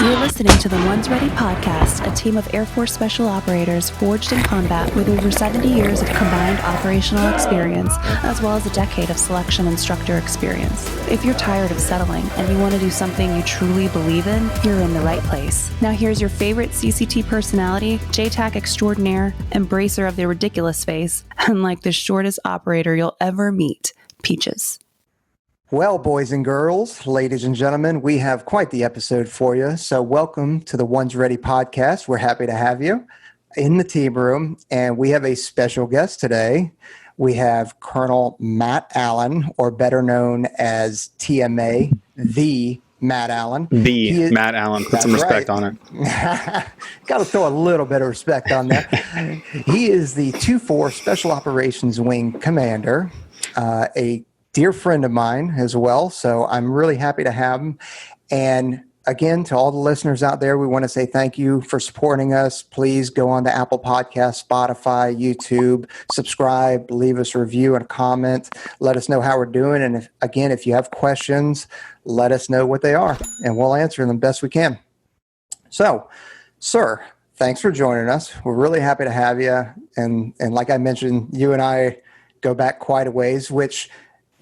You're listening to the One's Ready podcast, a team of Air Force Special Operators forged in combat with over 70 years of combined operational experience, as well as a decade of selection instructor experience. If you're tired of settling and you want to do something you truly believe in, you're in the right place. Now here's your favorite CCT personality, JTAC extraordinaire, embracer of the ridiculous face, and like the shortest operator you'll ever meet, Peaches. Well, boys and girls, ladies and gentlemen, we have quite the episode for you. So welcome to the One's Ready podcast. We're happy to have you in the team room. And we have a special guest today. We have Colonel Matt Allen, or better known as TMA The Matt Allen. Matt Allen. Put some respect on it. Got to throw a little bit of respect on that. He is the 2-4 Special Operations Wing Commander, a dear friend of mine as well. So I'm really happy to have him. And again, to all the listeners out there, we want to say thank you for supporting us. Please go on to Apple Podcasts, Spotify, YouTube, subscribe, leave us a review and a comment. Let us know how we're doing. And if you have questions, let us know what they are and we'll answer them best we can. So, sir, thanks for joining us. We're really happy to have you. And like I mentioned, you and I go back quite a ways, which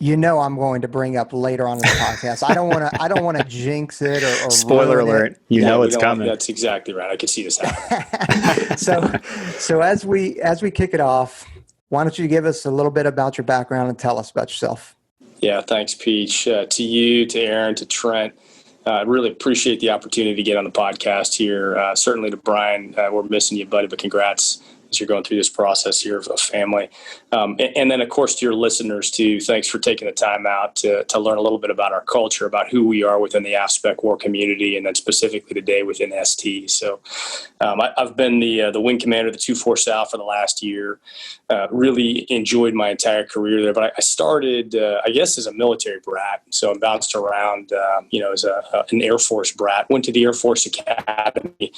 I'm going to bring up later on in the podcast. I don't want to jinx it or spoiler alert. It's coming. That's exactly right. I could see this happening. So as we kick it off, why don't you give us a little bit about your background and tell us about yourself? Yeah, thanks, Peach. To you, to Aaron, to Trent. I really appreciate the opportunity to get on the podcast here. Certainly to Brian, we're missing you, buddy, but congrats as you're going through this process here of family. And then, of course, to your listeners, too, thanks for taking the time out to learn a little bit about our culture, about who we are within the AFSOC war community, and then specifically today within ST. So I've been the wing commander of the 2-4 South for the last year. Really enjoyed my entire career there. But I started, as a military brat. So I bounced around, as an Air Force brat. Went to the Air Force Academy,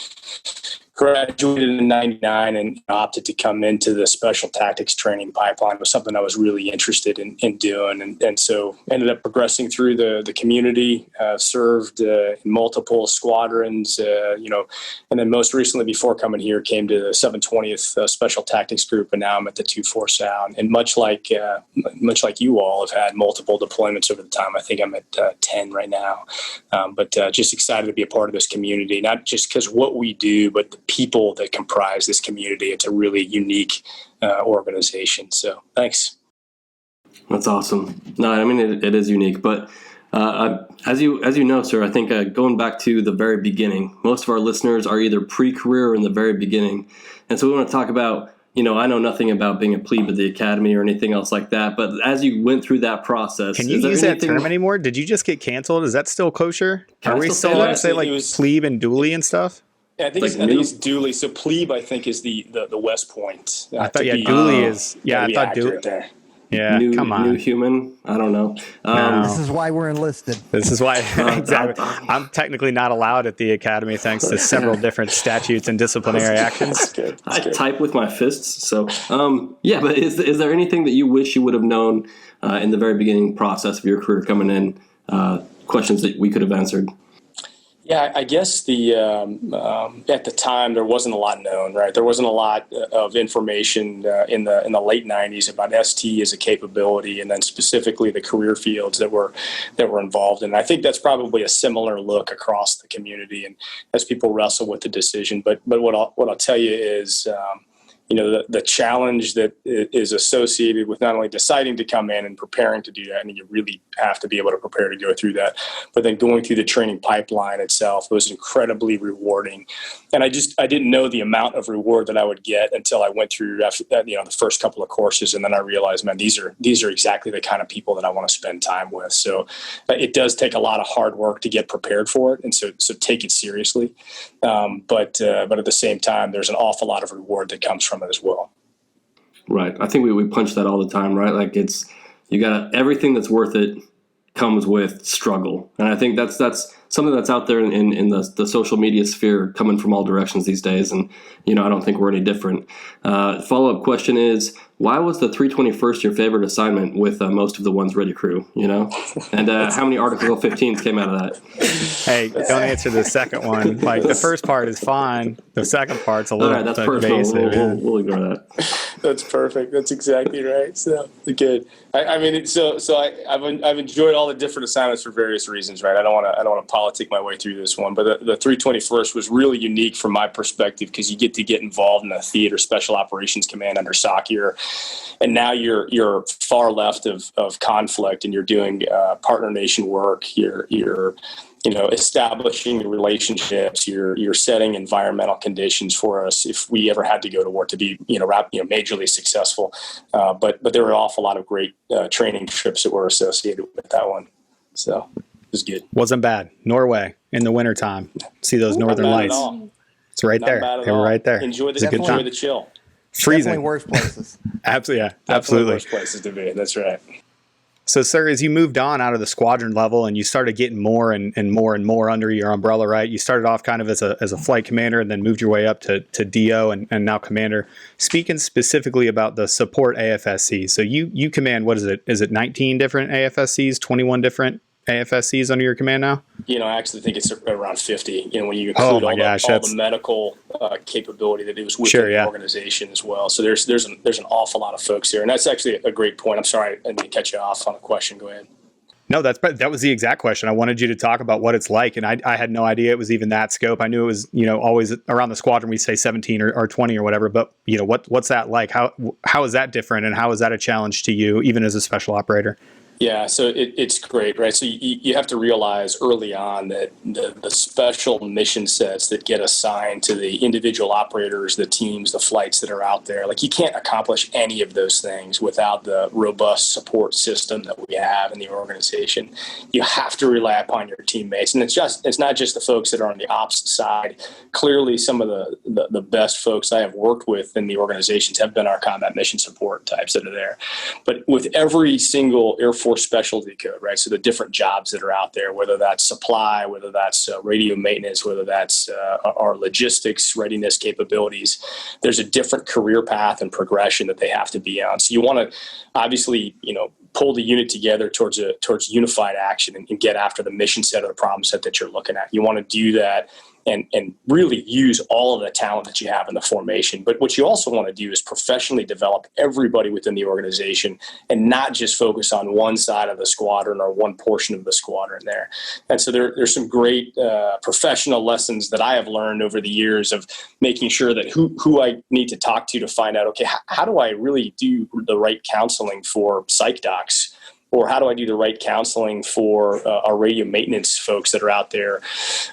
graduated in 99 and opted to come into the special tactics training pipeline. It was something I was really interested in doing. And so ended up progressing through the community, served in multiple squadrons, and then most recently before coming here came to the 720th Special Tactics Group. And now I'm at the 2-4 Sound. And much like you all have had multiple deployments over the time. I think I'm at 10 right now. But just excited to be a part of this community, not just because what we do, but the people that comprise this community. It's a really unique organization. So thanks. That's awesome. No, I mean, it is unique, but as you know, sir, I think going back to the very beginning, most of our listeners are either pre-career or in the very beginning. And so we want to talk about, I know nothing about being a plebe at the academy or anything else like that, but as you went through that process. Can you use that term anymore? Did you just get canceled? Is that still kosher? Are we still allowed to say plebe and dually and stuff? Yeah, I think it's dually. So plebe, I think, is the West Point. I thought dually is. Yeah, I thought dually. There. Yeah, come on. New human. I don't know. No. This is why we're enlisted. This is why. Exactly. I'm technically not allowed at the academy thanks to several different statutes and disciplinary actions. That's good. I type with my fists. So, but is there anything that you wish you would have known in the very beginning process of your career coming in? Questions that we could have answered. Yeah, I guess at the time there wasn't a lot known, right? There wasn't a lot of information in the late '90s about ST as a capability, and then specifically the career fields that were involved. And I think that's probably a similar look across the community, and as people wrestle with the decision. But what I'll tell you is. The challenge that is associated with not only deciding to come in and preparing to do that, and you really have to be able to prepare to go through that, but then going through the training pipeline itself was incredibly rewarding. And I didn't know the amount of reward that I would get until I went through the first couple of courses, and then I realized, man, these are exactly the kind of people that I want to spend time with. So it does take a lot of hard work to get prepared for it, and so take it seriously. But at the same time, there's an awful lot of reward that comes from it as well. Right. I think we punch that all the time, right? Like everything that's worth it comes with struggle. And I think that's something that's out there in the social media sphere, coming from all directions these days. And, I don't think we're any different. Follow-up question is, why was the 321st your favorite assignment with most of the One's Ready crew, And how many Article 15s came out of that? Hey, don't answer the second one. Like, the first part is fine. The second part's a little that's personal. invasive. We'll ignore that. That's perfect. That's exactly right. So good. I've enjoyed all the different assignments for various reasons, right? I don't want to politic my way through this one, but the 321st was really unique from my perspective because you get involved in the Theater Special Operations Command under SOC here, and now you're far left of conflict, and you're doing partner nation work. You're establishing relationships. You're setting environmental conditions for us if we ever had to go to war to be majorly successful. But there were an awful lot of great training trips that were associated with that one. So it was good. Wasn't bad. Norway in the wintertime. See those northern lights. It's right there. They were right there. Enjoy the chill. Freezing. Definitely worse places. Absolutely. Yeah, absolutely. Worst places to be. That's right. So, sir, as you moved on out of the squadron level and you started getting more and more under your umbrella, right? You started off kind of as a flight commander and then moved your way up to DO and now commander. Speaking specifically about the support AFSCs, so you command, what is it? Is it 19 different AFSCs, 21 different AFSCs under your command now? I actually think it's around 50, when you include all the medical capability that it was within the organization as well. So there's an awful lot of folks here. And that's actually a great point. I'm sorry, I didn't cut you off on a question. Go ahead. No, that was the exact question. I wanted you to talk about what it's like. And I had no idea it was even that scope. I knew it was, always around the squadron, we say 17 or 20 or whatever. But, what's that like? How is that different? And how is that a challenge to you, even as a special operator? Yeah, so it's great, right? So you have to realize early on that the special mission sets that get assigned to the individual operators, the teams, the flights that are out there, like you can't accomplish any of those things without the robust support system that we have in the organization. You have to rely upon your teammates, and it's not just the folks that are on the ops side. Clearly, some of the best folks I have worked with in the organizations have been our combat mission support types that are there. But with every single Air Force specialty code, right? So the different jobs that are out there, whether that's supply, whether that's radio maintenance, whether that's our logistics readiness capabilities, there's a different career path and progression that they have to be on. So you want to obviously, pull the unit together towards unified action and get after the mission set or the problem set that you're looking at. You want to do that and really use all of the talent that you have in the formation. But what you also want to do is professionally develop everybody within the organization and not just focus on one side of the squadron or one portion of the squadron there. And so there's some great professional lessons that I have learned over the years of making sure that who I need to talk to find out, okay, how do I really do the right counseling for psych docs? Or how do I do the right counseling for our radio maintenance folks that are out there,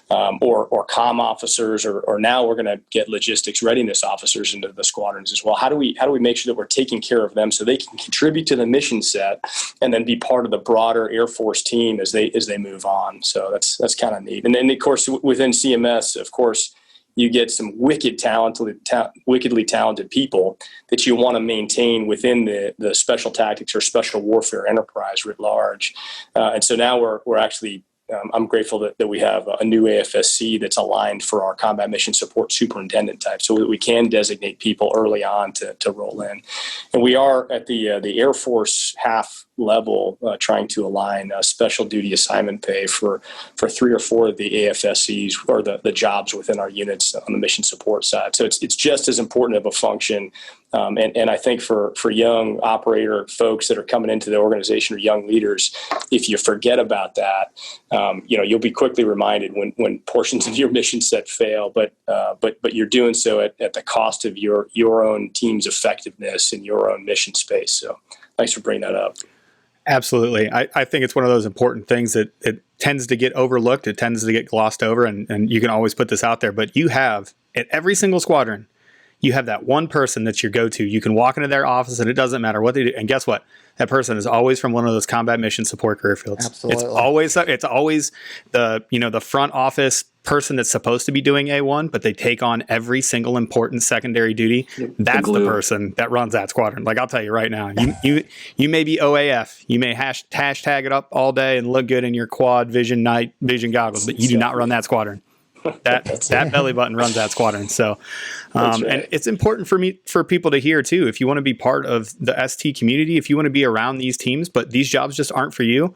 or comm officers, or now we're going to get logistics readiness officers into the squadrons as well. How do we make sure that we're taking care of them so they can contribute to the mission set and then be part of the broader Air Force team as they move on? So that's kind of neat. And then of course within CMS, of course, you get some wickedly talented people that you want to maintain within the special tactics or special warfare enterprise writ large. And so now we're actually, I'm grateful that we have a new AFSC that's aligned for our combat mission support superintendent type so that we can designate people early on to roll in. And we are at the Air Force half level trying to align special duty assignment pay for 3 or 4 of the AFSCs or the jobs within our units on the mission support side. So it's just as important of a function. And I think for young operator folks that are coming into the organization or young leaders, if you forget about that, you'll be quickly reminded when portions of your mission set fail, but you're doing so at the cost of your own team's effectiveness and your own mission space. So thanks for bringing that up. Absolutely. I think it's one of those important things that it tends to get overlooked. It tends to get glossed over, and you can always put this out there. But you have, at every single squadron, you have that one person that's your go-to. You can walk into their office and it doesn't matter what they do. And guess what? That person is always from one of those combat mission support career fields. Absolutely. It's always the front office person that's supposed to be doing A1, but they take on every single important secondary duty. That's the person that runs that squadron. Like, I'll tell you right now, you may be OAF, you may hashtag it up all day and look good in your quad vision night vision goggles, but you do not run that squadron. That belly button runs that squadron. So, right. And it's important for people to hear too. If you want to be part of the ST community, if you want to be around these teams, but these jobs just aren't for you,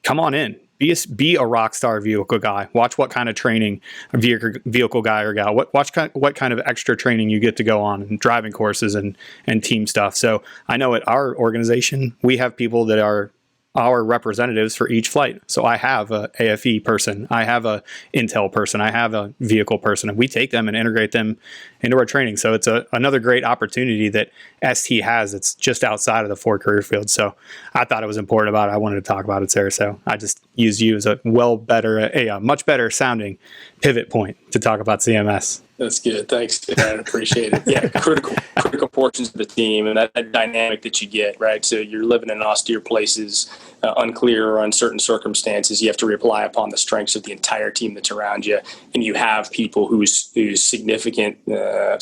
come on in. Be a rock star vehicle guy. Watch what kind of training a vehicle guy or gal. What kind of extra training you get to go on, and driving courses and team stuff. So I know at our organization we have people that are our representatives for each flight. So I have a AFE person, I have a Intel person, I have a vehicle person, and we take them and integrate them into our training. So it's another great opportunity that ST has. It's just outside of the 4 career fields. So I thought it was important about it. I wanted to talk about it, Sarah. So I just used you as a much better sounding pivot point to talk about CMS. That's good. Thanks, Aaron. Appreciate it. Yeah, critical portions of the team and that dynamic that you get, right? So you're living in austere places, unclear or uncertain circumstances. You have to rely upon the strengths of the entire team that's around you, and you have people whose significant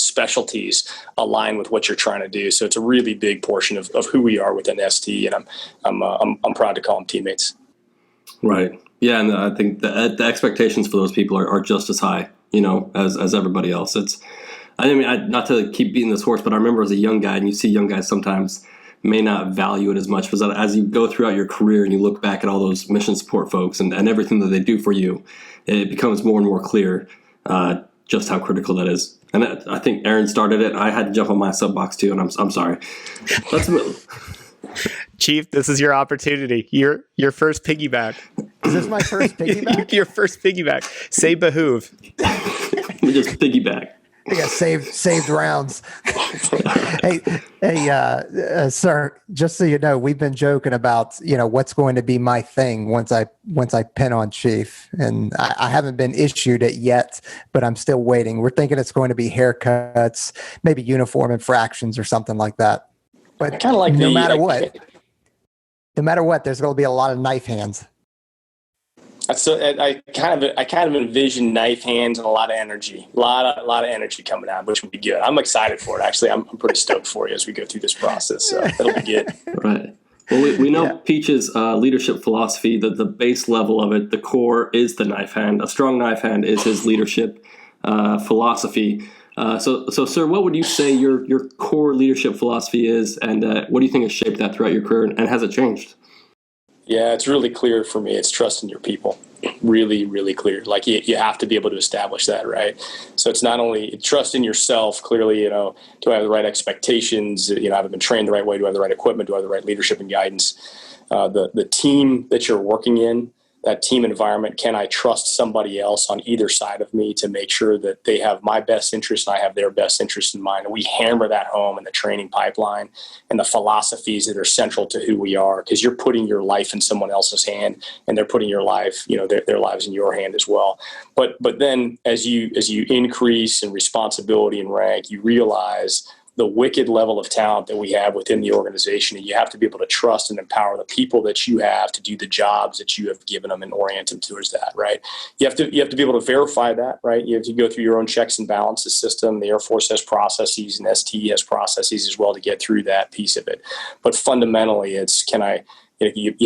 specialties align with what you're trying to do. So it's a really big portion of who we are within ST, and I'm proud to call them teammates. Right. Yeah, and I think the expectations for those people are just as high, as everybody else. Not to keep beating this horse, but I remember as a young guy, and you see young guys sometimes may not value it as much, because as you go throughout your career and you look back at all those mission support folks and everything that they do for you, it becomes more and more clear just how critical that is. And I think Aaron started it. I had to jump on my soapbox too, and I'm sorry. Let's move. Chief, this is your opportunity. Your first piggyback. Is this my first piggyback? Your first piggyback. Say behoove. Let me just piggyback. I got saved rounds. Hey, sir, just so you know, we've been joking about, what's going to be my thing once I pin on Chief, and I haven't been issued it yet, but I'm still waiting. We're thinking it's going to be haircuts, maybe uniform infractions or something like that. But kind of like no matter what, there's going to be a lot of knife hands. So I kind of envision knife hands and a lot of energy, a lot of energy coming out, which would be good. I'm excited for it. Actually, I'm pretty stoked for you as we go through this process. So it'll be good. Right. Well, we know Peach's leadership philosophy, that the base level of it, the core is the knife hand. A strong knife hand is his leadership philosophy. So, sir, what would you say your core leadership philosophy is, and what do you think has shaped that throughout your career, and has it changed? Yeah, it's really clear for me. It's trusting your people. Really, really clear. Like you have to be able to establish that, right? So it's not only trust in yourself. Clearly, do I have the right expectations? Have I been trained the right way? Do I have the right equipment? Do I have the right leadership and guidance? The team that you're working in, that team environment, can I trust somebody else on either side of me to make sure that they have my best interest and I have their best interest in mind? And we hammer that home in the training pipeline and the philosophies that are central to who we are, because you're putting your life in someone else's hand, and they're putting your life, their lives in your hand as well. But then as you increase in responsibility and rank, you realize the wicked level of talent that we have within the organization, and you have to be able to trust and empower the people that you have to do the jobs that you have given them and orient them towards that, right? You have to be able to verify that, right? You have to go through your own checks and balances system. The Air Force has processes, and ST has processes as well to get through that piece of it. But fundamentally, you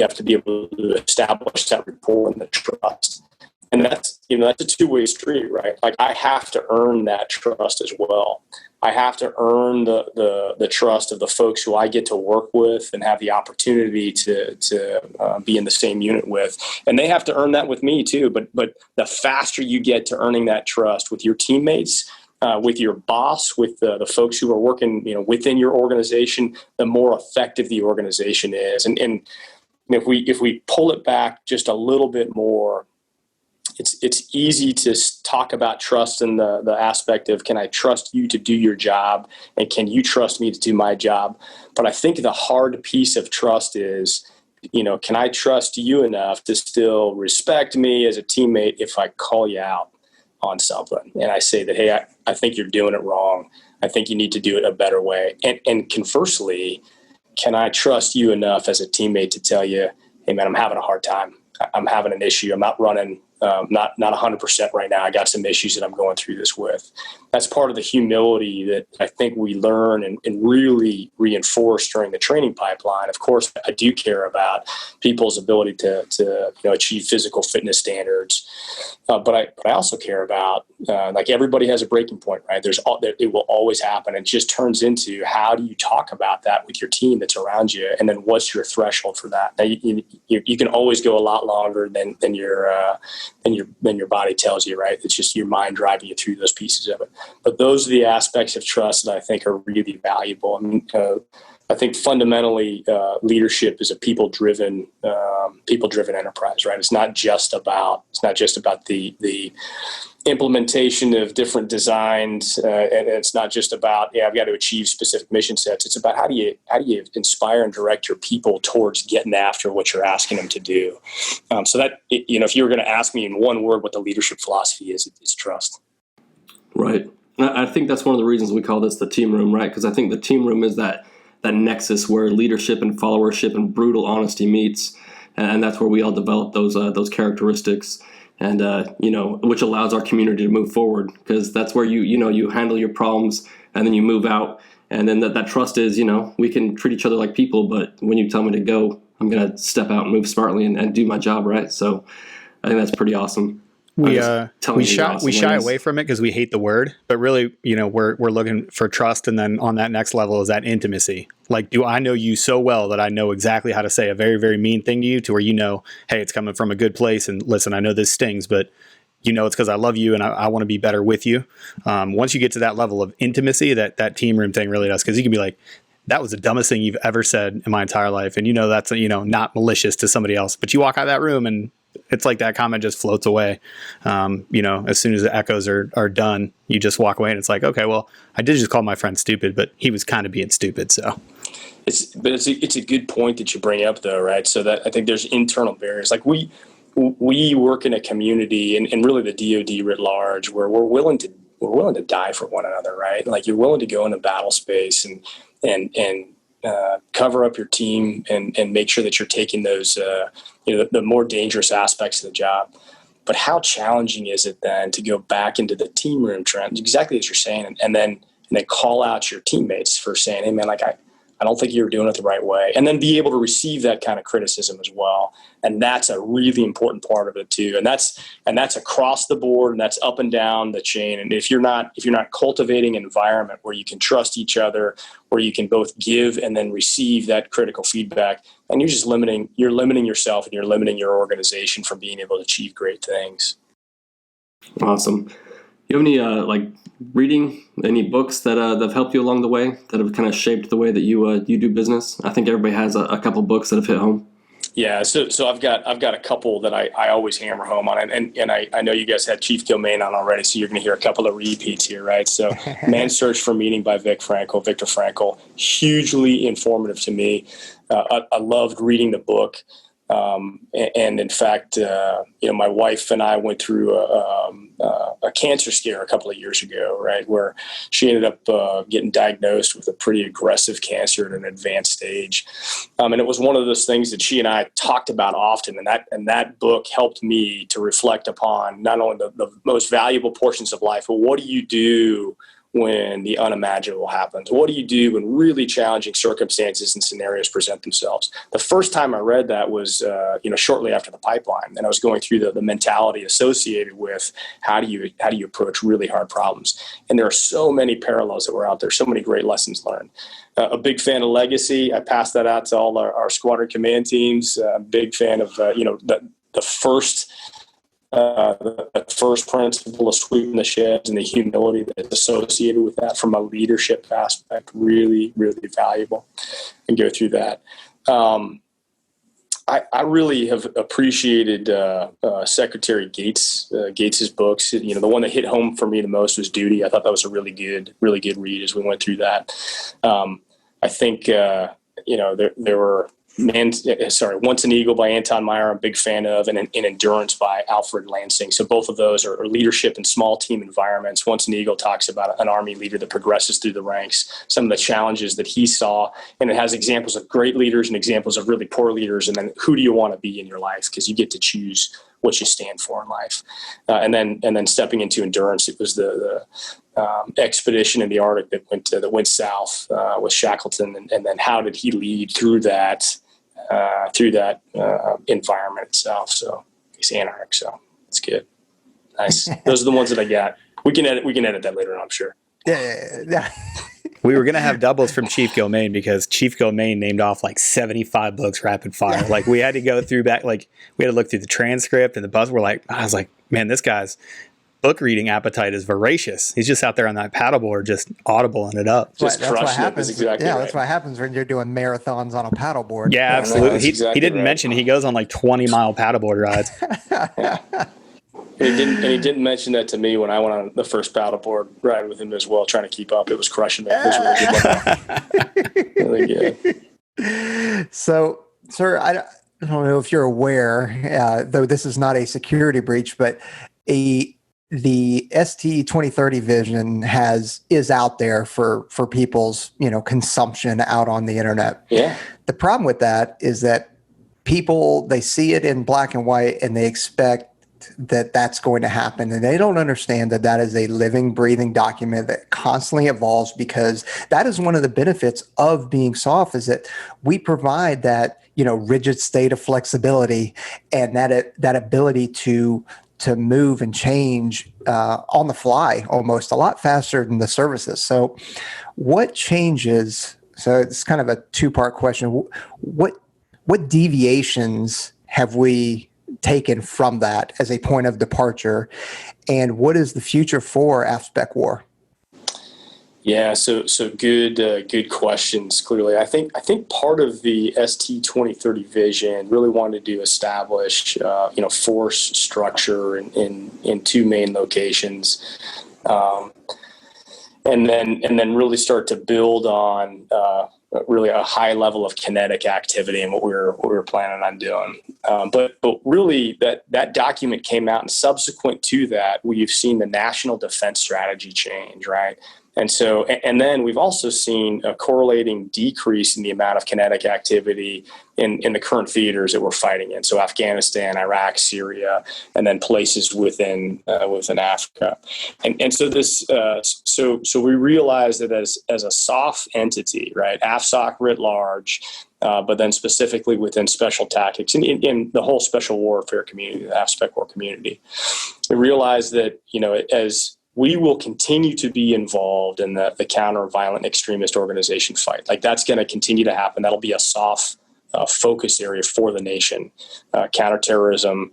have to be able to establish that rapport and the trust. And that's a two-way street, right? Like, I have to earn that trust as well. I have to earn the trust of the folks who I get to work with and have the opportunity to be in the same unit with, and they have to earn that with me too. But the faster you get to earning that trust with your teammates, with your boss, with the folks who are working within your organization, the more effective the organization is. And if we pull it back just a little bit more, it's easy to talk about trust in the aspect of, can I trust you to do your job, and can you trust me to do my job? But I think the hard piece of trust is, can I trust you enough to still respect me as a teammate if I call you out on something and I say that, hey, I think you're doing it wrong. I think you need to do it a better way. And conversely, can I trust you enough as a teammate to tell you, hey man, I'm having a hard time. I'm having an issue. I'm not running, not 100% right now. I got some issues that I'm going through this with. That's part of the humility that I think we learn and really reinforce during the training pipeline. Of course, I do care about people's ability to achieve physical fitness standards, but I also care about like everybody has a breaking point, right? It will always happen. It just turns into how do you talk about that with your team that's around you, and then what's your threshold for that? Now, you can always go a lot longer than your body tells you, right? It's just your mind driving you through those pieces of it. But those are the aspects of trust that I think are really valuable. I mean, I think fundamentally leadership is a people-driven enterprise, right? It's not just about the implementation of different designs, and it's not just about I've got to achieve specific mission sets. It's about how do you inspire and direct your people towards getting after what you're asking them to do. So that if you were going to ask me in one word what the leadership philosophy is, it's trust. Right. I think that's one of the reasons we call this the team room, right? Because I think the team room is that nexus where leadership and followership and brutal honesty meets, and that's where we all develop those characteristics, and which allows our community to move forward, because that's where you handle your problems and then you move out, and then that trust is we can treat each other like people, but when you tell me to go, I'm gonna step out and move smartly and do my job, right? So I think that's pretty awesome. We shy away from it because we hate the word, but really, we're looking for trust, and then on that next level is that intimacy. Like, do I know you so well that I know exactly how to say a very, very mean thing to you, to where hey, it's coming from a good place, and listen, I know this stings, but it's because I love you and I want to be better with you. Once you get to that level of intimacy, that team room thing really does, because you can be like, that was the dumbest thing you've ever said in my entire life, and that's not malicious to somebody else, but you walk out of that room and it's like that comment just floats away. As soon as the echoes are done, you just walk away and it's like, okay, well, I did just call my friend stupid, but he was kind of being stupid. So it's a good point that you bring up though, right? So that I think there's internal barriers. Like we work in a community and really the DoD writ large, where we're willing to die for one another, right? Like you're willing to go into battle space and cover up your team and make sure that you're taking those, the more dangerous aspects of the job. But how challenging is it then to go back into the team room, Trent, exactly as you're saying, and then call out your teammates for saying, hey man, like I don't think you're doing it the right way. And then be able to receive that kind of criticism as well. And that's a really important part of it too. And that's across the board, and that's up and down the chain. And if you're not cultivating an environment where you can trust each other, where you can both give and then receive that critical feedback, and you're limiting yourself and you're limiting your organization from being able to achieve great things. Awesome. You have any reading, any books that have helped you along the way, that have kind of shaped the way that you do business? I think everybody has a couple books that have hit home. Yeah, so I've got a couple that I always hammer home on, and I know you guys had Chief Gilmain on already, so you're going to hear a couple of repeats here, right? So Man's Search for Meaning by Viktor Frankl, hugely informative to me. I loved reading the book. And in fact, my wife and I went through a cancer scare a couple of years ago, right, where she ended up getting diagnosed with a pretty aggressive cancer at an advanced stage. And it was one of those things that she and I talked about often, and that book helped me to reflect upon not only the most valuable portions of life, but what do you do when the unimaginable happens? What do you do when really challenging circumstances and scenarios present themselves? The first time I read that was, shortly after the pipeline, and I was going through the mentality associated with how do you approach really hard problems. And there are so many parallels that were out there, so many great lessons learned. A big fan of Legacy. I passed that out to all our squadron command teams. A big fan of, the first principle of sweeping the sheds and the humility that's associated with that from a leadership aspect, really, really valuable, and go through that. I really have appreciated Secretary Gates's books. The one that hit home for me the most was Duty. I thought that was a really good read as we went through that. I think there Once an Eagle by Anton Meyer, I'm a big fan of, and Endurance by Alfred Lansing. So both of those are leadership in small team environments. Once an Eagle talks about an Army leader that progresses through the ranks, some of the challenges that he saw, and it has examples of great leaders and examples of really poor leaders, and then who do you want to be in your life, because you get to choose what you stand for in life. And then stepping into Endurance, it was the expedition in the Arctic that went south with Shackleton, and then how did he lead through that environment itself. So he's Antarctic, so it's good. Nice. Those are the ones that I got. We can edit that later on, I'm sure. Yeah. We were going to have doubles from Chief Gilmain because Chief Gilmain named off like 75 books rapid fire. Like we had to go through back, like we had to look through the transcript and the buzz. I was like, man, this guy's book reading appetite is voracious. He's just out there on that paddleboard, just audibling it up. Just that's what happens. Exactly right. That's what happens when you're doing marathons on a paddleboard. Yeah, absolutely. He didn't right. mention he goes on like 20-mile paddleboard rides. And he didn't mention that to me when I went on the first paddleboard ride with him as well, trying to keep up. It was crushing me. It was really good. So, sir, I don't know if you're aware, though this is not a security breach, but the ST 2030 vision is out there for people's consumption out on the internet. Yeah. The problem with that is that people, they see it in black and white and they expect that that's going to happen, and they don't understand that that is a living, breathing document that constantly evolves, because that is one of the benefits of being soft, is that we provide that rigid state of flexibility and that ability to move and change on the fly, almost a lot faster than the services. So what changes? So it's kind of a two-part question. What deviations have we taken from that as a point of departure, and what is the future for AFSOC War? Yeah, so good questions. Clearly, I think part of the ST 2030 vision really wanted to establish force structure in two main locations, and then really start to build on really a high level of kinetic activity and what we were planning on doing. But really that document came out, and subsequent to that, we've seen the national defense strategy change, right? And then we've also seen a correlating decrease in the amount of kinetic activity in the current theaters that we're fighting in. So Afghanistan, Iraq, Syria, and then places within Africa. And so this so we realize that as a soft entity, right, AFSOC writ large, but then specifically within special tactics and in the whole special warfare community, the AFSOC war community, we realize that as we will continue to be involved in the counter-violent extremist organization fight. Like that's going to continue to happen. That'll be a soft focus area for the nation. Counterterrorism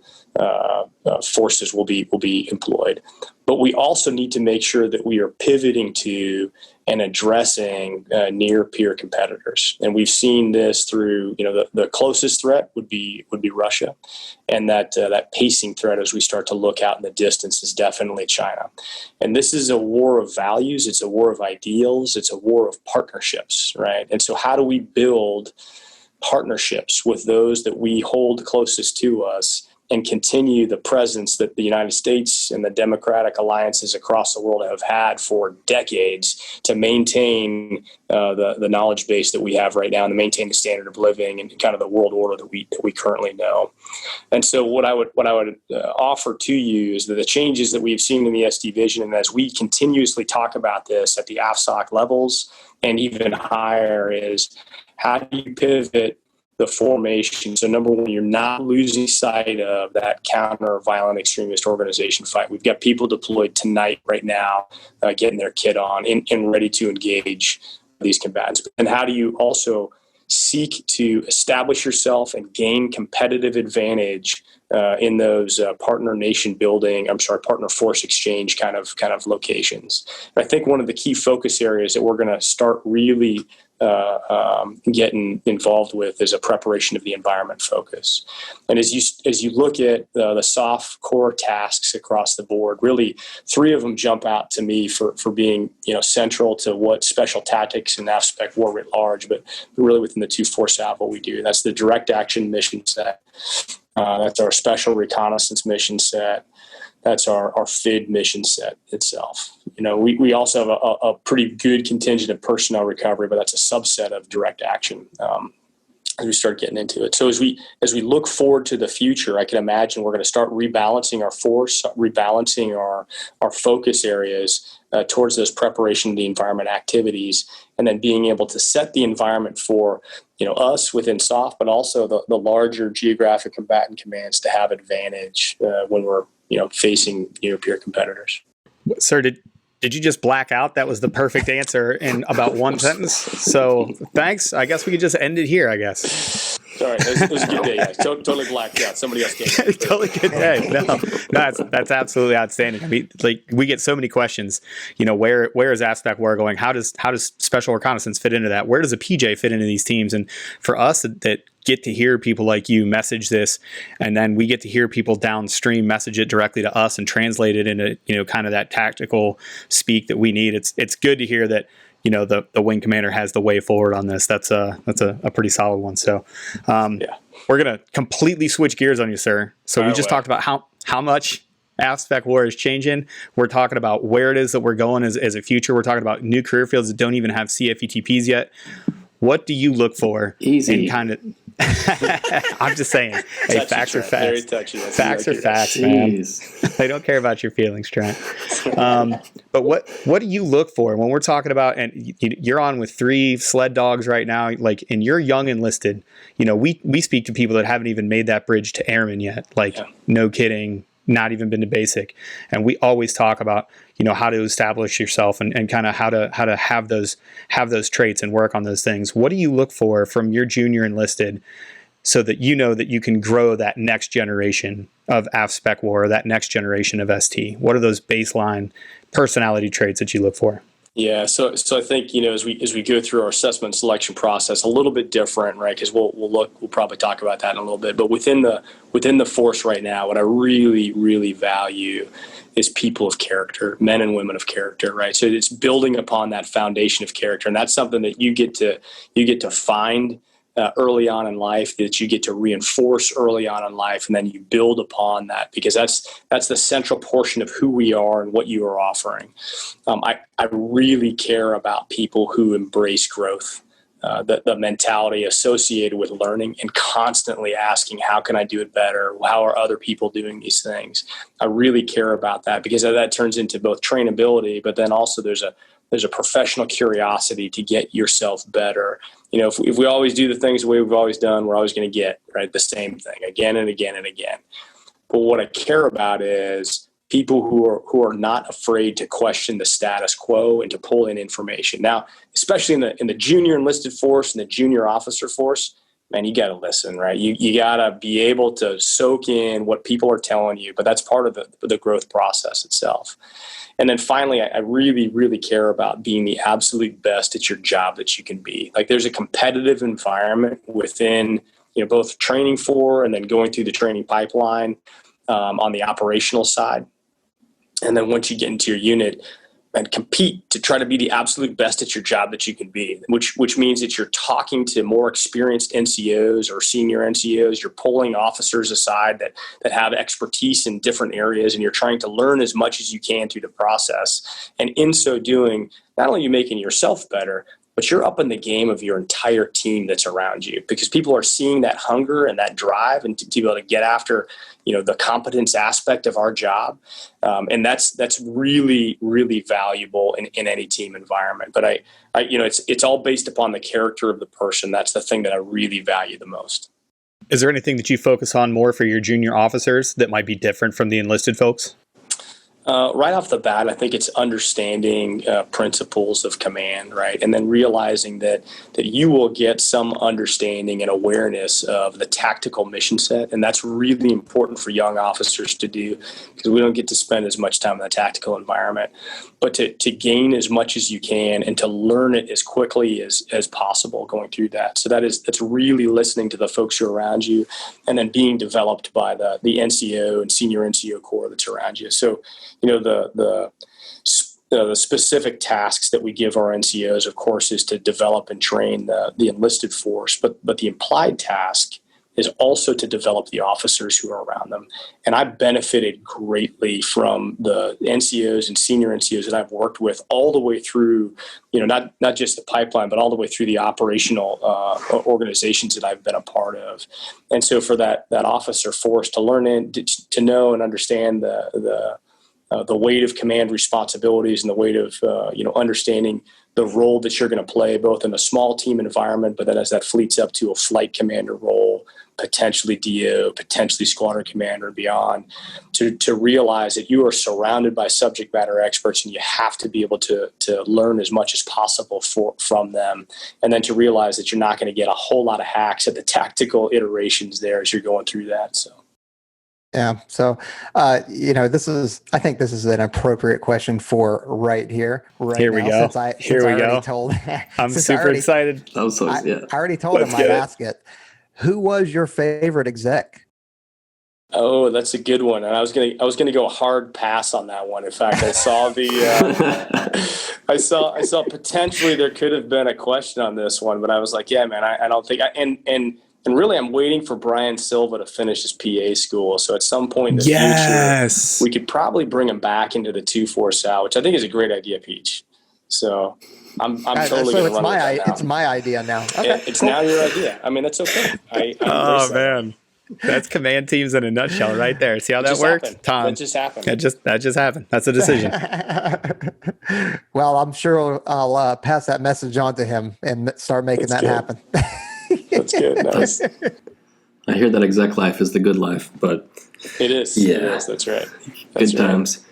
forces will be employed. But we also need to make sure that we are pivoting to and addressing near-peer competitors. And we've seen this through, the closest threat would be Russia. And that pacing threat as we start to look out in the distance is definitely China. And this is a war of values. It's a war of ideals. It's a war of partnerships, right? And so how do we build partnerships with those that we hold closest to us and continue the presence that the United States and the democratic alliances across the world have had for decades to maintain the knowledge base that we have right now and to maintain the standard of living and kind of the world order that we currently know. And so what I would offer to you is that the changes that we've seen in the SD vision, and as we continuously talk about this at the AFSOC levels and even higher, is how do you pivot the formation? So number one, you're not losing sight of that counter-violent extremist organization fight. We've got people deployed tonight, right now, getting their kit on and ready to engage these combatants. And how do you also seek to establish yourself and gain competitive advantage in those partner force exchange kind of locations? And I think one of the key focus areas that we're going to start really getting involved with is a preparation of the environment focus. And as you look at the soft core tasks across the board, really 3 of them jump out to me for being central to what special tactics and AFSOC war writ large, but really within the 2-4 SAV what we do. That's the direct action mission set. That's our special reconnaissance mission set. That's our FID mission set itself. We also have a pretty good contingent of personnel recovery, but that's a subset of direct action as we start getting into it. So as we look forward to the future, I can imagine we're going to start rebalancing our force, rebalancing our focus areas towards those preparation of the environment activities, and then being able to set the environment for us within SOF, but also the larger geographic combatant commands to have advantage when we're facing peer competitors. Sir, did you just black out? That was the perfect answer in about one sentence. So thanks. I guess we could just end it here, I guess. Sorry, it was a good day. Yeah. Totally blacked out. Somebody else came in. Totally good day. No, that's absolutely outstanding. I mean, we get so many questions. Where is AFSOC war going? How does special reconnaissance fit into that? Where does a PJ fit into these teams? And for us that get to hear people like you message this, and then we get to hear people downstream message it directly to us and translate it into kind of that tactical speak that we need. It's good to hear that the wing commander has the way forward on this. That's a pretty solid one. So we're gonna completely switch gears on you, sir. So we just talked about how much AFSOC war is changing. We're talking about where it is that we're going as a future. We're talking about new career fields that don't even have CFETPs yet. What do you look for in kind of I'm just saying, hey, facts are facts. Facts are facts, man. They don't care about your feelings, Trent. But what do you look for when we're talking about, and you're on with 3 sled dogs right now, and you're young enlisted, we speak to people that haven't even made that bridge to airman yet. No kidding. Not even been to basic. And we always talk about, how to establish yourself and kind of how to have those traits and work on those things. What do you look for from your junior enlisted so that that you can grow that next generation of AFSOC war, or that next generation of ST? What are those baseline personality traits that you look for? Yeah, so I think as we go through our assessment selection process, a little bit different, right? Because we'll probably talk about that in a little bit. But within the force right now, what I really, really value is people of character, men and women of character, right? So it's building upon that foundation of character, and that's something that you get to find early on in life, that you get to reinforce early on in life, and then you build upon that, because that's the central portion of who we are and what you are offering. I really care about people who embrace growth, the mentality associated with learning and constantly asking, how can I do it better? How are other people doing these things? I really care about that, because that turns into both trainability, but then also there's a professional curiosity to get yourself better. If we always do the things the way we've always done, we're always going to get the same thing again and again and again. But what I care about is people who are not afraid to question the status quo and to pull in information. Now, especially in the junior enlisted force and the junior officer force, man, you got to listen, right? You got to be able to soak in what people are telling you, but that's part of the growth process itself. And then finally, I really, really care about being the absolute best at your job that you can be. There's a competitive environment within, both training for and then going through the training pipeline on the operational side. And then once you get into your unit, and compete to try to be the absolute best at your job that you can be, which means that you're talking to more experienced NCOs or senior NCOs. You're pulling officers aside that have expertise in different areas, and you're trying to learn as much as you can through the process. And in so doing, not only are you making yourself better, but you're up in the game of your entire team that's around you, because people are seeing that hunger and that drive and to be able to get after, the competence aspect of our job. And that's really, really valuable in any team environment. But it's all based upon the character of the person. That's the thing that I really value the most. Is there anything that you focus on more for your junior officers that might be different from the enlisted folks? Right off the bat, I think it's understanding principles of command, right? And then realizing that you will get some understanding and awareness of the tactical mission set. And that's really important for young officers to do, because we don't get to spend as much time in the tactical environment. But to gain as much as you can and to learn it as quickly as possible going through that. So that's really listening to the folks who are around you, and then being developed by the NCO and senior NCO corps that's around you. So, the specific tasks that we give our NCOs, of course, is to develop and train the enlisted force, but the implied task is also to develop the officers who are around them. And I've benefited greatly from the NCOs and senior NCOs that I've worked with all the way through, not just the pipeline, but all the way through the operational organizations that I've been a part of. And so for that officer force to learn to know and understand the weight of command responsibilities and the weight of, understanding the role that you're going to play both in a small team environment, but then as that fleets up to a flight commander role, potentially DO, potentially squadron commander and beyond, to realize that you are surrounded by subject matter experts and you have to be able to learn as much as possible from them. And then to realize that you're not going to get a whole lot of hacks at the tactical iterations there as you're going through that. So. Yeah. So, I think this is an appropriate question for right here. Here we go. Here we go. I'm super excited. I already told him I'd ask it. Who was your favorite exec? Oh, that's a good one. And I was gonna go hard pass on that one. In fact, I saw I saw potentially there could have been a question on this one, but I was like, yeah, man, I don't think and really, I'm waiting for Brian Silva to finish his PA school. So at some point in the future, we could probably bring him back into the 2-4 Sal, which I think is a great idea, Peach. So I'm totally going to run with that now. It's my idea now. Okay, it's now your idea. I mean, that's okay. Oh, man. That's command teams in a nutshell right there. See how that worked? Tom. That just happened. That just happened. That's a decision. Well, I'm sure I'll pass that message on to him and start making that happen. That's good. Nice. I hear that exec life is the good life, but it is. Yeah, it is. That's right. Good times.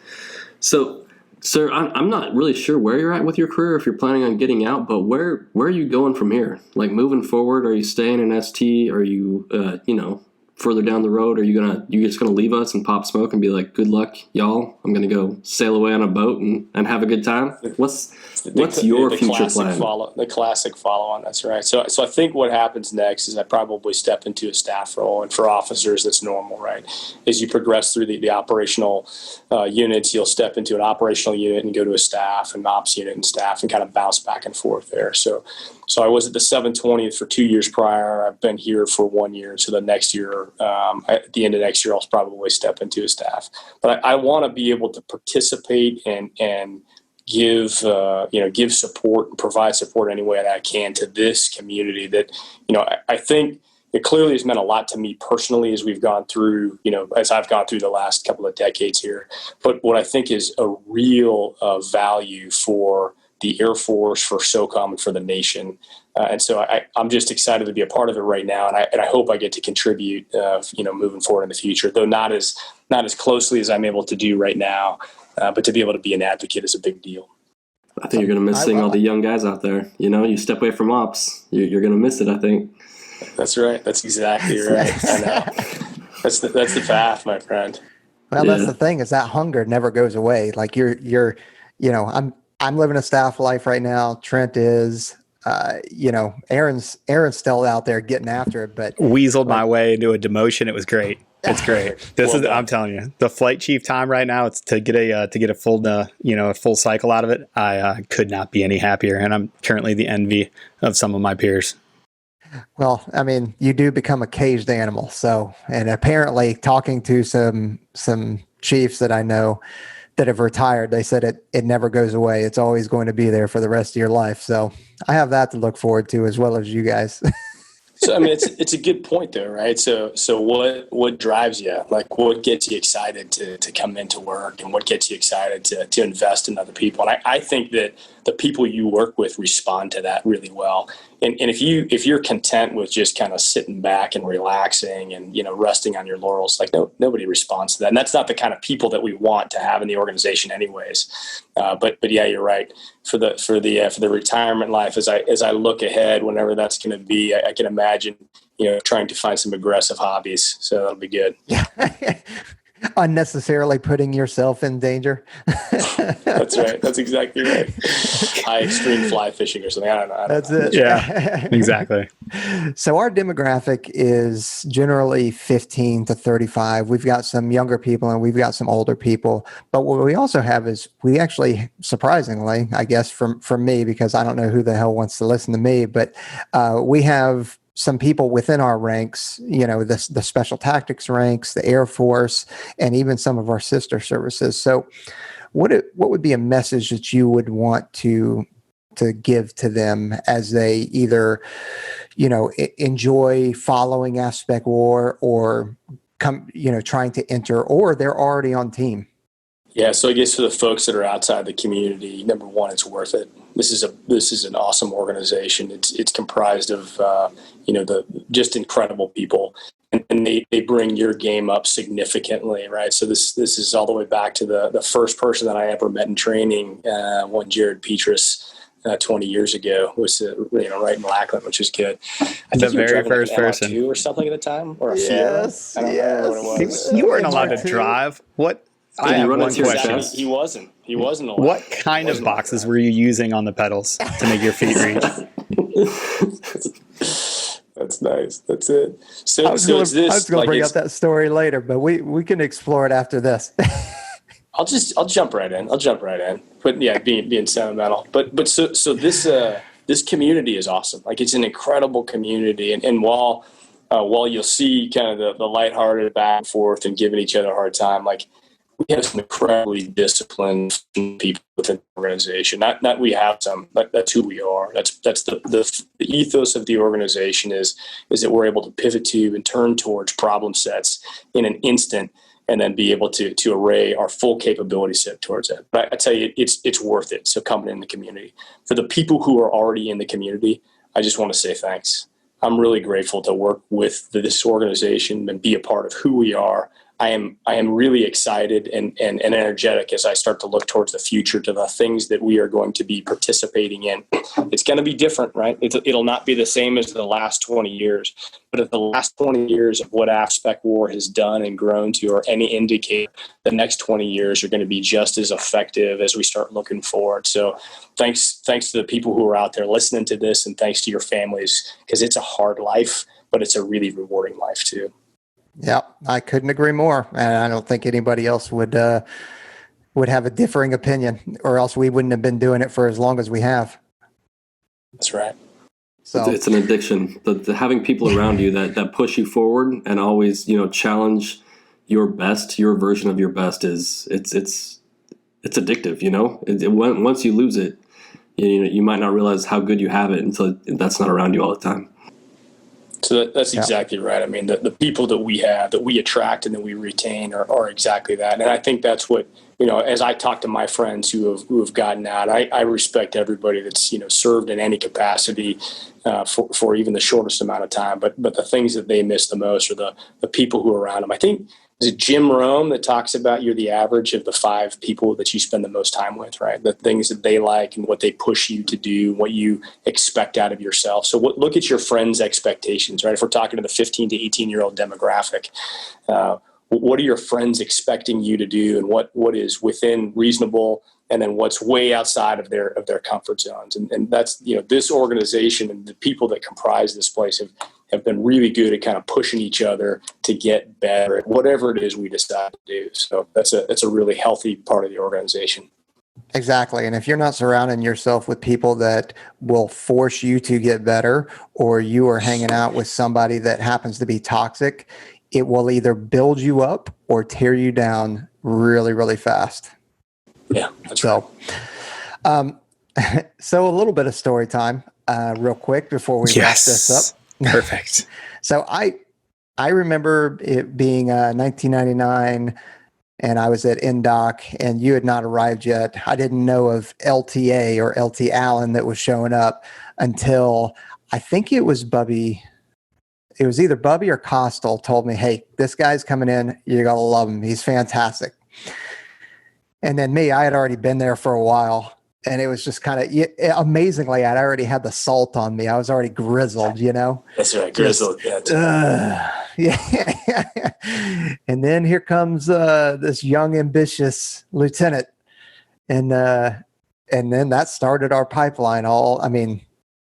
So, sir, I'm not really sure where you're at with your career, if you're planning on getting out, but where are you going from here? Like moving forward, are you staying in ST? Are you, further down the road? Are you just gonna leave us and pop smoke and be like, good luck, y'all? I'm gonna go sail away on a boat and have a good time. What's your future plan? The classic follow on. That's right. So I think what happens next is I probably step into a staff role, and for officers that's normal, right? As you progress through the operational units, you'll step into an operational unit and go to a staff, and ops unit and staff, and kind of bounce back and forth there. So I was at the 720th for 2 years prior. I've been here for 1 year. So the next year, at the end of next year, I'll probably step into a staff. But I want to be able to participate and give support and provide support any way that I can to this community that, I think it clearly has meant a lot to me personally as we've gone through, as I've gone through the last couple of decades here. But what I think is a real value for the Air Force, for SOCOM, and for the nation. And so I'm just excited to be a part of it right now. And I hope I get to contribute, moving forward in the future, though not as closely as I'm able to do right now. But to be able to be an advocate is a big deal. I think you're going to miss seeing all the young guys out there. You step away from ops, you're going to miss it, I think. That's right. That's exactly right. I know. That's the path, my friend. Well, that's the thing, is that hunger never goes away. Like I'm living a staff life right now. Trent is, Aaron's still out there getting after it, but weaseled my way into a demotion. It was great. It's great. I'm telling you, the flight chief time right now, it's to get a full, a full cycle out of it. I could not be any happier. And I'm currently the envy of some of my peers. Well, I mean, you do become a caged animal. So, and apparently talking to some chiefs that I know that have retired, they said it never goes away. It's always going to be there for the rest of your life. So I have that to look forward to as well as you guys. So I mean, it's a good point though, right? So what drives you? Like, what gets you excited to come into work, and what gets you excited to invest in other people? And I think that the people you work with respond to that really well. And if you're content with just kind of sitting back and relaxing and resting on your laurels, like nobody responds to that. And that's not the kind of people that we want to have in the organization, anyways. But yeah, you're right. For the retirement life, as I look ahead, whenever that's going to be, I can imagine trying to find some aggressive hobbies. So that'll be good. Unnecessarily putting yourself in danger. That's right. That's exactly right. High extreme fly fishing or something. I don't know. That's it. Yeah, exactly. So our demographic is generally 15 to 35. We've got some younger people and we've got some older people. But what we also have is we actually, surprisingly, I guess from me, because I don't know who the hell wants to listen to me, but we have some people within our ranks, the special tactics ranks, the Air Force, and even some of our sister services. So what would be a message that you would want to give to them as they either, enjoy following Aspect War or come, trying to enter, or they're already on team? Yeah, so I guess for the folks that are outside the community, number one, it's worth it. This is an awesome organization. It's comprised of the just incredible people, and they bring your game up significantly, right? So this is all the way back to the first person that I ever met in training, one Jared Petrus. 20 years ago was right in Lackland, which is good. I think The very first person or something at the time, or a Yes, I don't remember what it was. You weren't allowed to drive. What? I have one question. He wasn't allowed. What kind of boxes were you using on the pedals to make your feet reach? That's nice. That's it. So I was going to bring up that story later, but we can explore it after this. I'll jump right in. But yeah, being sentimental. But so this community is awesome. Like, it's an incredible community, and while you'll see kind of the lighthearted back and forth and giving each other a hard time, like, we have some incredibly disciplined people within the organization. Not we have some, but that's who we are. That's the ethos of the organization is that we're able to pivot to and turn towards problem sets in an instant, and then be able to array our full capability set towards it. But I tell you, it's worth it. So coming in the community, for the people who are already in the community, I just want to say thanks. I'm really grateful to work with this organization and be a part of who we are. I am really excited and energetic as I start to look towards the future, to the things that we are going to be participating in. It's going to be different, right? It'll not be the same as the last 20 years, but if the last 20 years of what Aspect War has done and grown to are any indicator, the next 20 years are going to be just as effective as we start looking forward. So thanks to the people who are out there listening to this, and thanks to your families, because it's a hard life, but it's a really rewarding life too. Yeah, I couldn't agree more. And I don't think anybody else would have a differing opinion, or else we wouldn't have been doing it for as long as we have. That's right. So it's an addiction. The having people around you that push you forward and always, challenge your best, your version of your best it's addictive, once you lose it, you might not realize how good you have it until that's not around you all the time. So that's exactly right. I mean, the people that we have, that we attract and that we retain are exactly that. And I think that's what, as I talk to my friends who have gotten out, I respect everybody that's, served in any capacity for even the shortest amount of time. But the things that they miss the most are the people who are around them. I think, is it Jim Rome that talks about you're the average of the 5 people that you spend the most time with, right? The things that they like and what they push you to do, what you expect out of yourself. So look at your friends' expectations, right? If we're talking to the 15 to 18-year-old demographic, what are your friends expecting you to do, and what is within reasonable, and then what's way outside of their comfort zones. And that's, this organization and the people that comprise this place have been really good at kind of pushing each other to get better at whatever it is we decide to do. So that's a really healthy part of the organization. Exactly. And if you're not surrounding yourself with people that will force you to get better, or you are hanging out with somebody that happens to be toxic, it will either build you up or tear you down really, really fast. Yeah, that's right. So a little bit of story time real quick before we wrap this up. Perfect. So I remember it being 1999, and I was at NDOC, and you had not arrived yet. I didn't know of LTA or LT Allen that was showing up until I think it was Bubby. It was either Bubby or Costal told me, "Hey, this guy's coming in. You're gonna love him. He's fantastic." And then me, I had already been there for a while. And it was just kind of amazingly, I'd already had the salt on me. I was already grizzled, you know? That's right. Grizzled. Yeah. And then here comes this young, ambitious lieutenant. And then that started our pipeline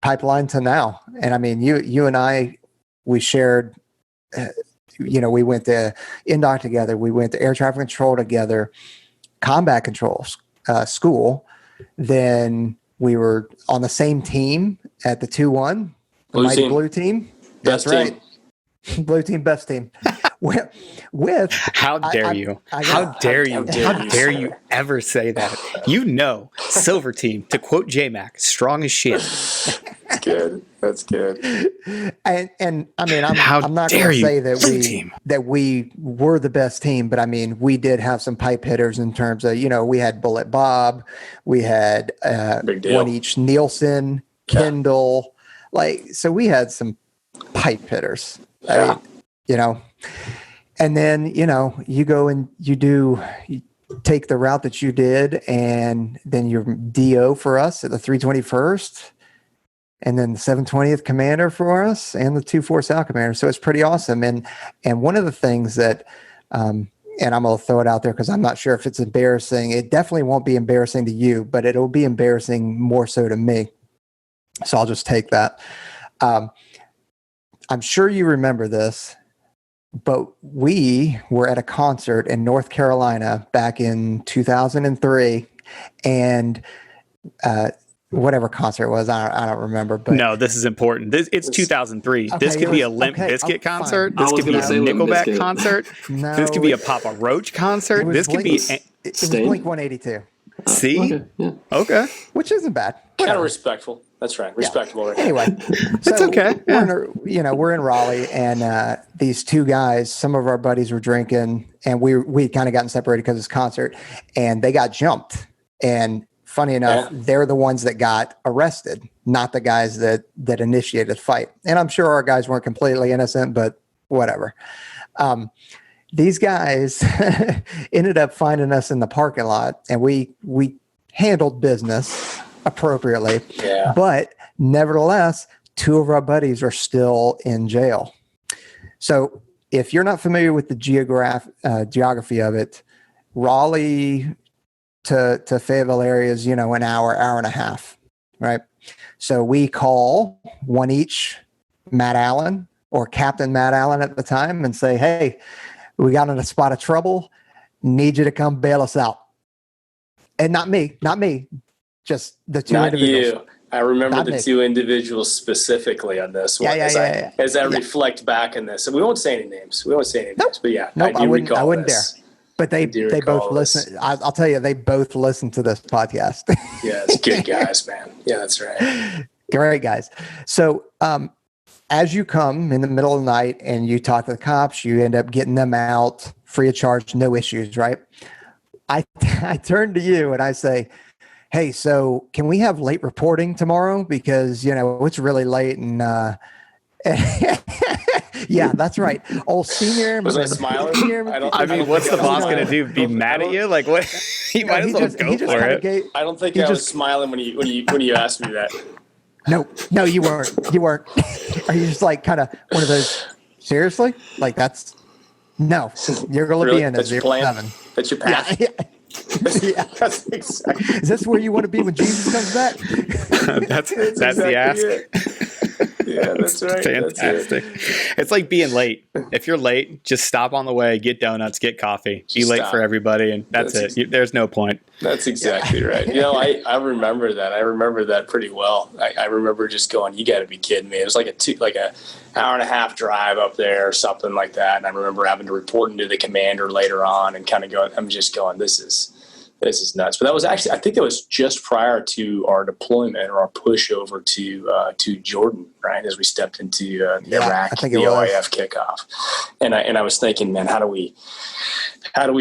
pipeline to now. And I mean, you and I, we shared, we went to NDOC together. We went to air traffic control together, combat controls school. Then we were on the same team at the 2-1, the mighty blue team. That's right. Blue team, best team. with how dare you? How dare you ever say that? You know, silver team, to quote J-Mac, strong as shit. That's good. And I mean, I'm not going to say that we were the best team, but I mean, we did have some pipe hitters in terms of, we had Bullet Bob, we had one each Nielsen, Kendall, so we had some pipe hitters. Yeah. And then, you go and you take the route that you did, and then you're DO for us at the 321st, and then the 720th commander for us, and the 2-4 South commander. So it's pretty awesome. And one of the things that, and I'm going to throw it out there because I'm not sure if it's embarrassing. It definitely won't be embarrassing to you, but it'll be embarrassing more so to me. So I'll just take that. I'm sure you remember this, but we were at a concert in North Carolina back in 2003, and whatever concert it was, I don't remember. But no, this is important. It's 2003. Okay, this could be a Limp Bizkit concert. This could be a Nickelback concert. No, this could be a Papa Roach concert. This could be. It was Blink 182. See? Okay. Which isn't bad. Kind of respectful. That's right. Respectable. Right. Anyway, it's okay. We're in Raleigh, and these two guys, some of our buddies were drinking, and we kind of gotten separated because of this concert, and they got jumped. And funny enough, they're the ones that got arrested, not the guys that initiated the fight. And I'm sure our guys weren't completely innocent, but whatever. These guys ended up finding us in the parking lot, and we handled business appropriately. Yeah. But nevertheless, two of our buddies are still in jail. So if you're not familiar with the geography of it, Raleigh to Fayetteville area is, an hour and a half, right? So we call one each Matt Allen or Captain Matt Allen at the time and say, hey, we got in a spot of trouble. Need you to come bail us out. And not me, just the two individuals. You. I remember the two individuals specifically on this one. As I reflect back on this. And we won't say any names. But yeah, I wouldn't dare. But they both listen. I'll tell you, they both listen to this podcast. Yeah, it's good guys, man. Yeah, that's right. Great guys. So as you come in the middle of the night and you talk to the cops, you end up getting them out free of charge, no issues, right? I turn to you and I say, hey, so can we have late reporting tomorrow? Because, it's really late and yeah, that's right. Old senior. Was I smiling? I mean, what's the boss going to do? Be mad at you? Like, what? He might as well go for it. I don't think I was smiling when you asked me that. No, you weren't. Are you just like kind of one of those? Seriously? Like that's no. You're going to be in a 07. That's your path. Yeah. That's exactly. Is this where you want to be when Jesus comes back? that's exactly the ask. Yeah, that's right. Fantastic. It's like being late. If you're late, just stop on the way, get donuts, get coffee, be late for everybody, and that's it. There's no point. That's exactly right. I remember that. I remember that pretty well. I remember just going, you got to be kidding me. It was like a hour and a half drive up there or something like that. And I remember having to report into the commander later on and kind of going, I'm just going, this this is nuts. But that was actually, I think that was just prior to our deployment or our push over to Jordan, right? As we stepped into the Iraq, the OIF kickoff. And I was thinking, man, how do we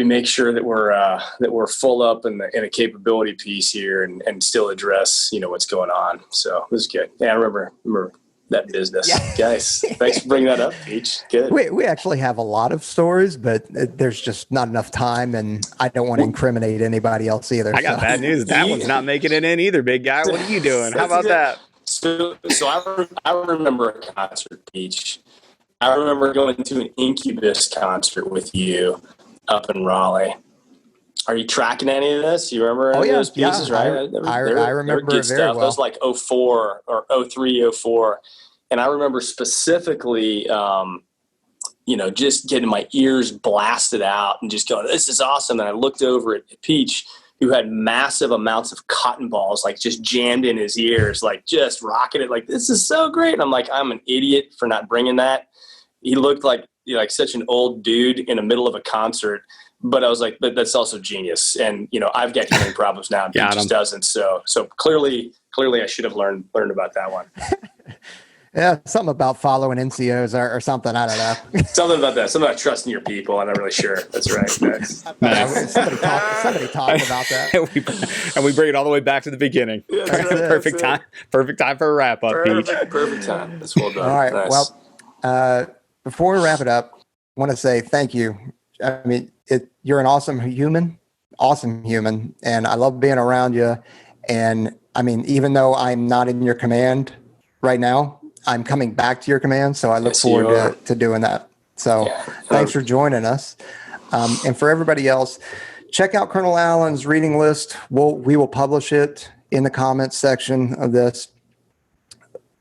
make sure that we're full up in a capability piece here and still address, what's going on. So this is good. Yeah, I remember that business. Yeah. Guys, thanks for bringing that up, Peach. Good. We actually have a lot of stories, but there's just not enough time, and I don't want to incriminate anybody else either. I got bad news. That one's not making it in either, big guy. What are you doing? How about that? So I remember a concert, Peach. I remember going to an Incubus concert with you up in Raleigh. Are you tracking any of this? You remember those pieces, right? I remember it very well. That was like 04 or 03, 04. And I remember specifically, just getting my ears blasted out and just going, this is awesome. And I looked over at Peach, who had massive amounts of cotton balls, like just jammed in his ears, like just rocking it. Like, this is so great. And I'm like, I'm an idiot for not bringing that. He looked like such an old dude in the middle of a concert. But I was like, but that's also genius. And, I've got hearing problems now. And Pete just doesn't. So clearly I should have learned about that one. Yeah. Something about following NCOs or something. I don't know. Something about that. Something about trusting your people. I'm not really sure. That's right. Somebody talked about that. and we bring it all the way back to the beginning. Yeah, Perfect time. Perfect time for a wrap up, Peach. Perfect time. That's well done. All right. Nice. Well, before we wrap it up, I want to say thank you. I mean, you're an awesome human, and I love being around you. And I mean, even though I'm not in your command right now, I'm coming back to your command, so I look forward to doing that. So thanks for joining us. And for everybody else, check out Col Allen's reading list. We will publish it in the comments section of this.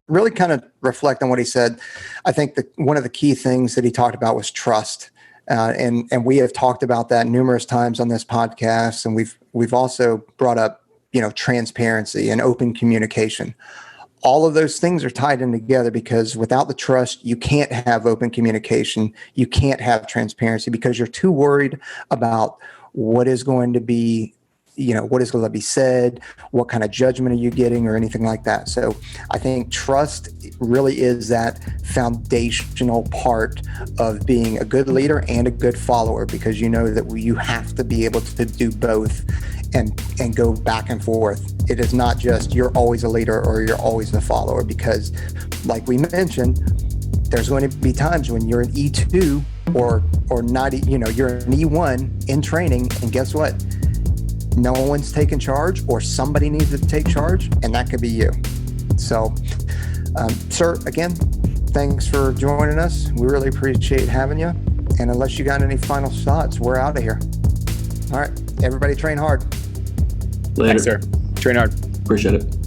Really kind of reflect on what he said. I think one of the key things that he talked about was trust. And we have talked about that numerous times on this podcast. And we've also brought up, transparency and open communication. All of those things are tied in together, because without the trust, you can't have open communication. You can't have transparency, because you're too worried about what is going to be, what is going to be said, what kind of judgment are you getting, or anything like that. So I think trust really is that foundational part of being a good leader and a good follower, because you know that you have to be able to do both and go back and forth. It is not just you're always a leader or you're always a follower, because like we mentioned, there's going to be times when you're an E2 or not, you're an E1 in training, and guess what? No one's taking charge, or somebody needs to take charge, and that could be you. So, sir, again, thanks for joining us. We really appreciate having you. And unless you got any final thoughts, we're out of here. All right, everybody train hard. Later. Thanks, sir. Train hard. Appreciate it.